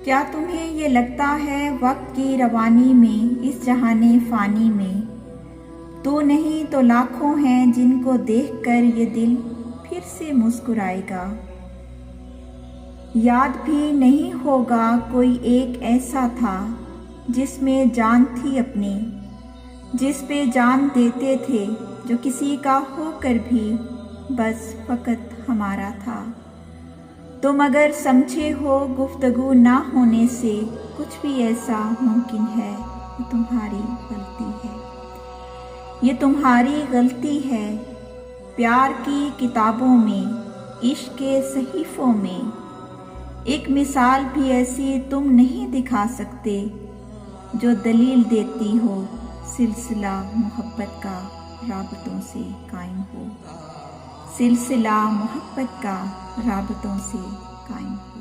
क्या तुम्हें ये लगता है वक्त की रवानी में, इस जहाने फ़ानी में तो नहीं तो लाखों हैं जिनको देखकर ये दिल फिर से मुस्कुराएगा। याद भी नहीं होगा कोई एक ऐसा था जिसमें जान थी अपनी, जिस पे जान देते थे, जो किसी का होकर भी बस फ़कत हमारा था। तुम अगर समझे हो गुफ्तगू ना होने से कुछ भी ऐसा मुमकिन है, ये तुम्हारी गलती है, ये तुम्हारी गलती है। प्यार की किताबों में, इश्क के सहीफ़ों में एक मिसाल भी ऐसी तुम नहीं दिखा सकते जो दलील देती हो सिलसिला मोहब्बत का राबतों से कायम हो, सिलसिला मोहब्बत का राबतों से कायम हो।